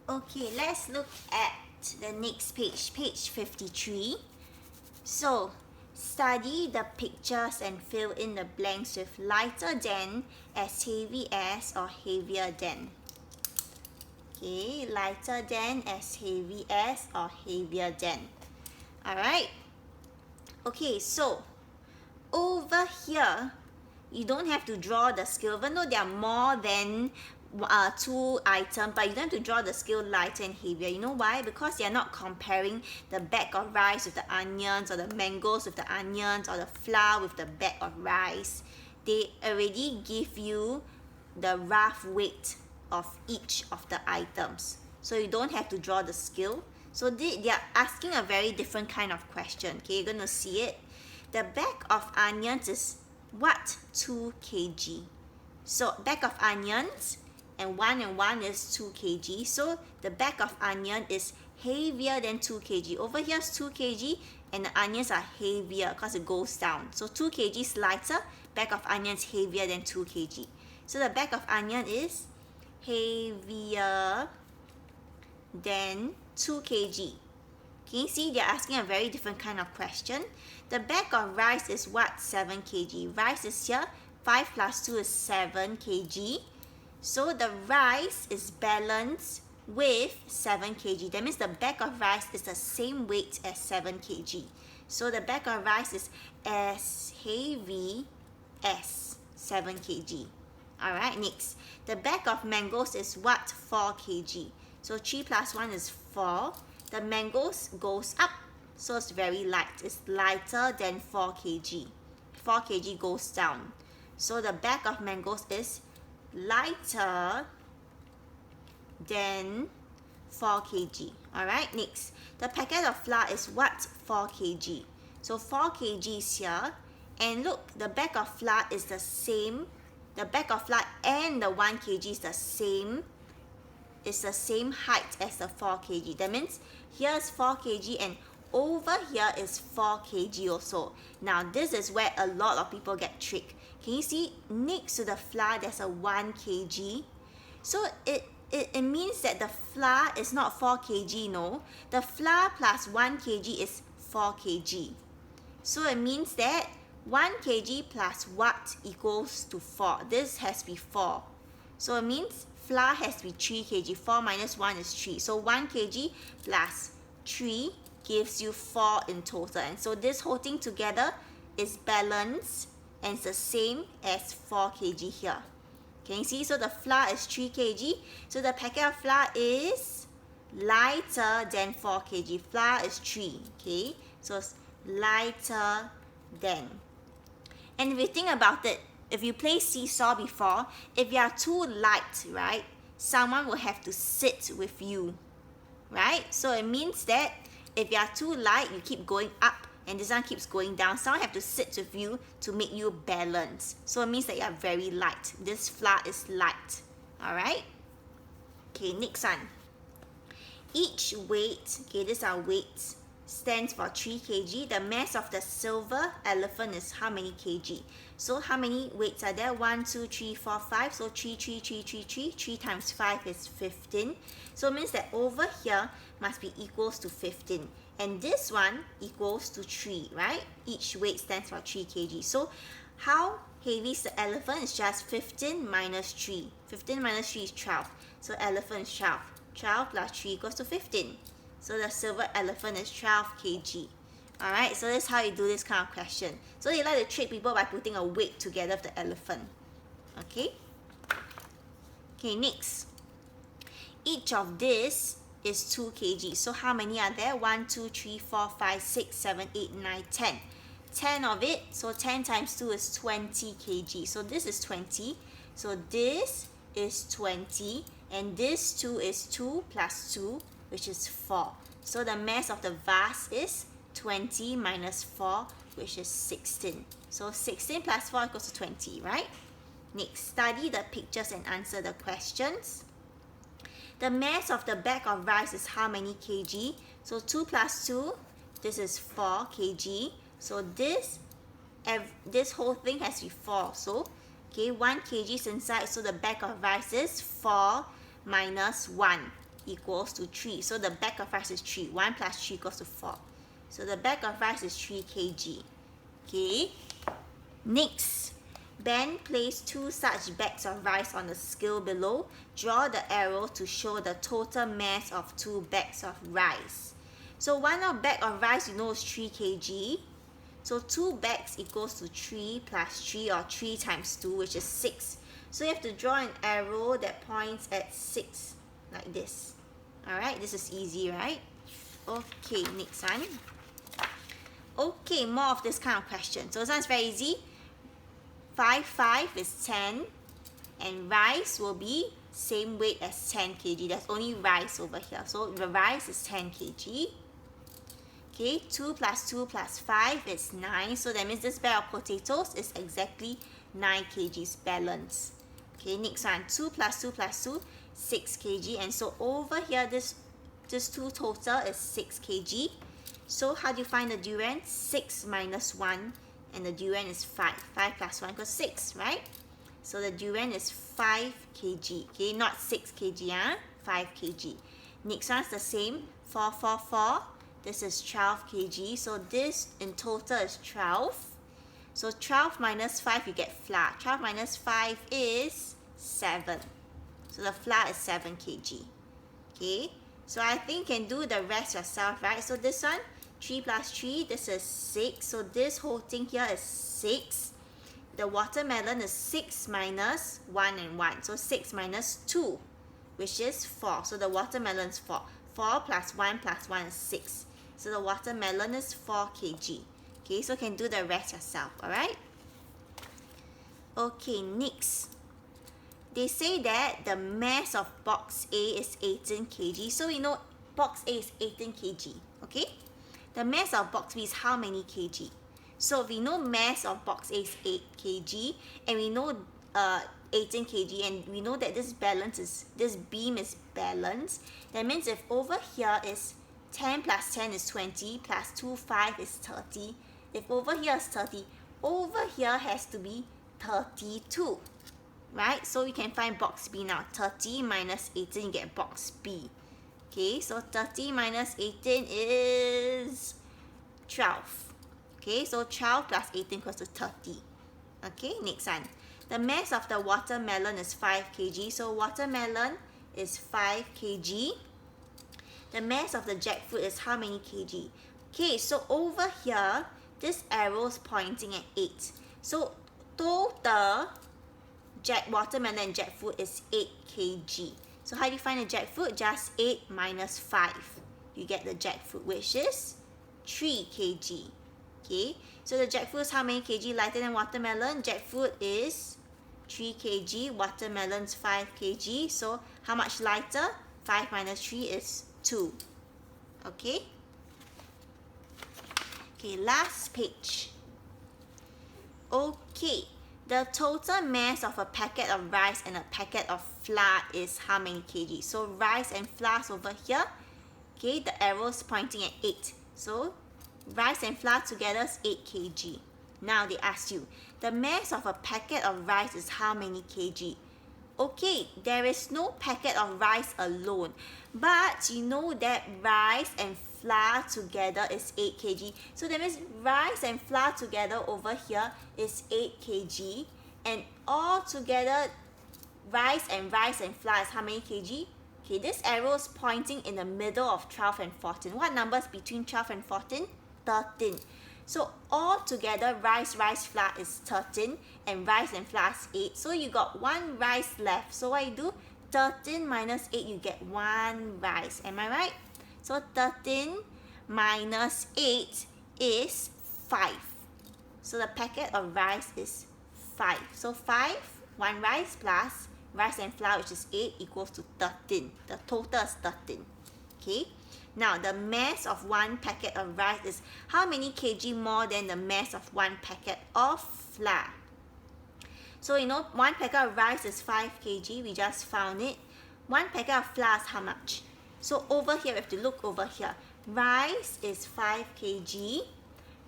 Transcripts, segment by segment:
Okay, let's look at the next page, page 53. So, study the pictures and fill in the blanks with lighter than, as heavy as, or heavier than. Okay, lighter than, as heavy as, or heavier than. Alright. Okay, so over here, you don't have to draw the scale, even though there are more than two items, but you don't have to draw the scale lighter and heavier. You know why? Because you're not comparing the bag of rice with the onions, or the mangoes with the onions, or the flour with the bag of rice. They already give you the rough weight of each of the items, so you don't have to draw the scale. So they are asking a very different kind of question. Okay, you're going to see it. The bag of onions is what? 2 kg. So bag of onions and 1 is 2 kg. So the bag of onion is heavier than 2 kg. Over here is 2 kg and the onions are heavier because it goes down. So 2 kg is lighter, bag of onions heavier than 2 kg. So the bag of onion is heavier than 2 kg. Can you see they're asking a very different kind of question? The bag of rice is what? 7 kg. Rice is here. 5 plus 2 is 7 kg. So the rice is balanced with 7 kg. That means the bag of rice is the same weight as 7 kg. So the bag of rice is as heavy as 7 kg. Alright, next. The bag of mangoes is what? 4 kg. So 3 plus 1 is 4. The mangoes goes up, so it's very light. It's lighter than 4 kg. 4 kg goes down. So the bag of mangoes is lighter than 4 kg. Alright, next. The packet of flour is what? 4 kg. So 4 kg is here. And look, the bag of flour is the same. The bag of flour and the 1 kg is the same. It's the same height as the 4 kg. That means here's 4 kg and over here is 4 kg also. Now this is where a lot of people get tricked. Can you see next to the flour there's a 1 kg? So it means that the flour is not 4 kg, no. The flour plus 1 kg is 4 kg. So it means that 1 kg plus what equals to 4? This has to be 4. So it means flour has to be 3 kg. 4 minus 1 is 3. So 1 kg plus 3 gives you 4 in total. And so this whole thing together is balanced and it's the same as 4 kg here. Can you see? So the flour is 3 kg. So the packet of flour is lighter than 4 kg. Flour is 3. Okay. So it's lighter than. And if you think about it, if you play seesaw before, if you are too light, right, someone will have to sit with you, right? So it means that if you are too light, you keep going up and this one keeps going down. Someone have to sit with you to make you balance. So it means that you are very light. This flour is light, alright? Okay, next one. Each weight, okay, these are weights, stands for 3 kg. The mass of the silver elephant is how many kg? So how many weights are there? 1, 2, 3, 4, 5. So 3, 3, 3, 3, 3. 3 times 5 is 15. So it means that over here must be equals to 15. And this one equals to 3, right? Each weight stands for 3 kg. So how heavy is the elephant? It's just 15 minus 3. 15 minus 3 is 12. So elephant is 12. 12 plus 3 equals to 15. So the silver elephant is 12 kg. Alright, so that's how you do this kind of question. So they like to trick people by putting a weight together with the elephant. Okay? Okay, next. Each of this is 2 kg. So how many are there? 1, 2, 3, 4, 5, 6, 7, 8, 9, 10. 10 of it. So 10 times 2 is 20 kg. So this is 20. So this is 20. And this 2 is 2 plus 2, which is 4. So the mass of the vase is 20 minus 4, which is 16. So 16 plus 4 equals to 20, right? Next, study the pictures and answer the questions. The mass of the bag of rice is how many kg? So 2 plus 2, this is 4 kg. So this whole thing has to be 4. So, okay, 1 kg is inside. So the bag of rice is 4 minus 1. equals to 3. So the bag of rice is 3. 1 plus 3 equals to 4. So the bag of rice is 3 kg. Okay. Next, Ben placed 2 such bags of rice on the scale below. Draw the arrow to show the total mass of 2 bags of rice. So one bag of rice, you know, is 3 kg. So 2 bags equals to 3 plus 3, or 3 times 2, which is 6. So you have to draw an arrow that points at 6, like this. Alright, this is easy, right? Okay, next one. Okay, more of this kind of question. So this one's very easy. 5 is 10, and rice will be same weight as 10 kg. There's only rice over here. So the rice is 10 kg. Okay, 2 plus 2 plus 5 is 9. So that means this bag of potatoes is exactly 9 kgs balance. Okay, next one. 2 plus 2 plus 2, 6 kg. And so over here, this 2 total is 6 kg. So how do you find the durian? 6 minus 1, and the durian is 5. 5 plus 1 equals 6, right? So the durian is 5 kg. Okay, not 6 kg, 5 kg. Next one's the same. 4, 4, 4. This is 12 kg. So this in total is 12. So 12 minus 5, you get flour. 12 minus 5 is 7. So the flour is 7 kg. Okay, so I think you can do the rest yourself, right? So this one, 3 plus 3, this is 6. So this whole thing here is 6. The watermelon is 6 minus 1 and 1. So 6 minus 2, which is 4. So the watermelon is 4. 4 plus 1 is 6. So the watermelon is 4 kg. Okay, so you can do the rest yourself, alright? Okay, next. They say that the mass of box A is 18 kg. So we know box A is 18 kg, okay? The mass of box B is how many kg? So we know mass of box A is 8 kg, and we know 18 kg, and we know that this beam is balanced. That means if over here is 10 plus 10 is 20, plus 2, 5 is 30. If over here is 30, over here has to be 32. Right? So we can find box B now. 30 minus 18, you get box B. Okay, so 30 minus 18 is 12. Okay, so 12 plus 18 equals to 30. Okay, next one. The mass of the watermelon is 5 kg. So watermelon is 5 kg. The mass of the jackfruit is how many kg? Okay, so over here, this arrow is pointing at 8. So total watermelon and jackfruit is 8 kg. So how do you find the jackfruit? Just 8 minus 5. You get the jackfruit, which is 3 kg. Okay, so the jackfruit is how many kg lighter than watermelon? Jackfruit is 3 kg, watermelon is 5 kg. So how much lighter? 5 minus 3 is 2. Okay? Okay, last page. Okay. The total mass of a packet of rice and a packet of flour is how many kg? So rice and flour is over here. Okay, the arrow is pointing at 8. So rice and flour together is 8 kg. Now they ask you, the mass of a packet of rice is how many kg? Okay, there is no packet of rice alone. But you know that rice and flour together is 8 kg. So that means rice and flour together over here is 8 kg. And all together, rice and flour is how many kg? Okay, this arrow is pointing in the middle of 12 and 14. What number is between 12 and 14? 13. So all together, rice, flour is 13, and rice and flour is 8. So you got 1 rice left. So what you do? 13 minus 8, you get 1 rice. Am I right? So 13 minus 8 is 5. So the packet of rice is 5. So 5, 1 rice plus rice and flour, which is 8, equals to 13. The total is 13. Okay? Now, the mass of 1 packet of rice is how many kg more than the mass of 1 packet of flour? So, you know, 1 packet of rice is 5 kg. We just found it. 1 packet of flour is how much? So, over here, we have to look over here. Rice is 5 kg.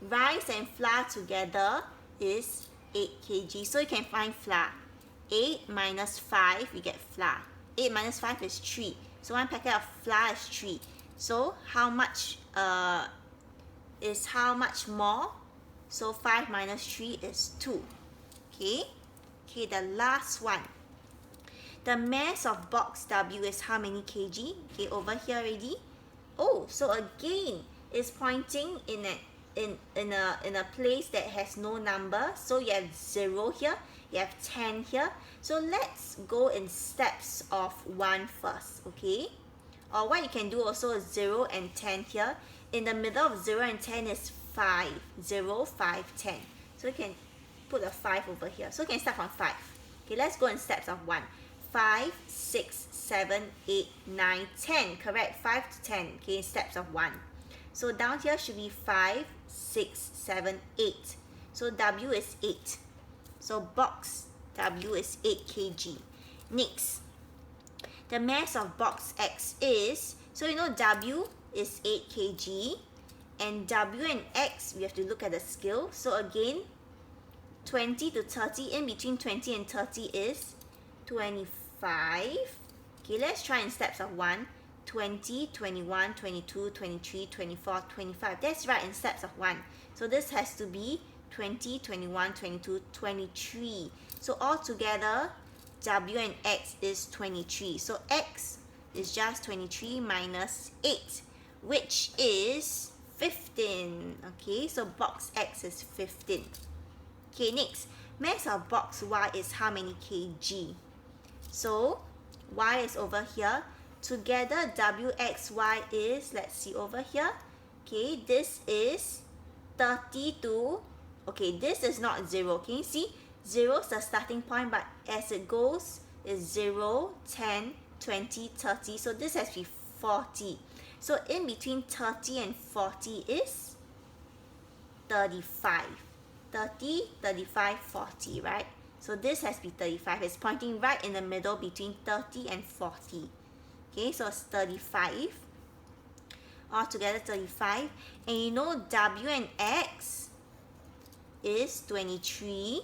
Rice and flour together is 8 kg. So, you can find flour. 8 minus 5, we get flour. 8 minus 5 is 3. So one packet of flour is 3. So how much is how much more? So 5 minus 3 is 2. Okay. Okay, the last one. The mass of box W is how many kg? Okay, over here already. Oh, so again, it's pointing in a place that has no number. So you have 0 here, you have 10 here. So let's go in steps of 1 first, okay? Or what you can do also is 0 and 10 here. In the middle of 0 and 10 is 5. 0, 5, 10. So you can put a 5 over here. So you can start from 5. Okay, let's go in steps of 1. 5, 6, 7, 8, 9, 10. Correct, 5 to 10. Okay, steps of 1. So down here should be 5, 6, 7, 8. So W is 8. So box W is 8 kg. Next, the mass of box X is, so you know W is 8 kg. And W and X, we have to look at the scale. So again, 20 to 30, in between 20 and 30 is 25. Okay, let's try in steps of 1. 20, 21, 22, 23, 24, 25. That's right, in steps of 1. So this has to be 20, 21, 22, 23. So altogether, W and X is 23. So X is just 23 minus 8, which is 15. Okay, so box X is 15. Okay, next, mass of box Y is how many kg? So Y is over here. Together WXY is, let's see over here. Okay, this is 32. Okay, this is not 0. Can you see? 0 is the starting point, but as it goes is 0, 10, 20, 30. So this has to be 40. So in between 30 and 40 is 35. 30, 35, 40, right? So this has to be 35. It's pointing right in the middle between 30 and 40. Okay, so it's 35. Altogether 35. And you know W and X is 23.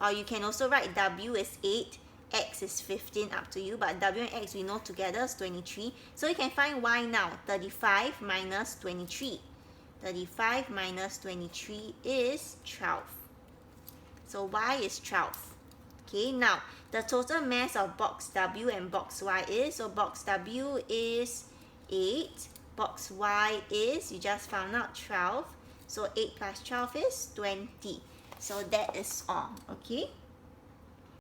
Or you can also write W is 8, X is 15, up to you. But W and X we know together is 23. So you can find Y now. 35 minus 23. 35 minus 23 is 12. So Y is 12. Okay, now the total mass of box W and box Y is, so box W is 8, box Y is, you just found out, 12. So 8 plus 12 is 20. So that is all, okay?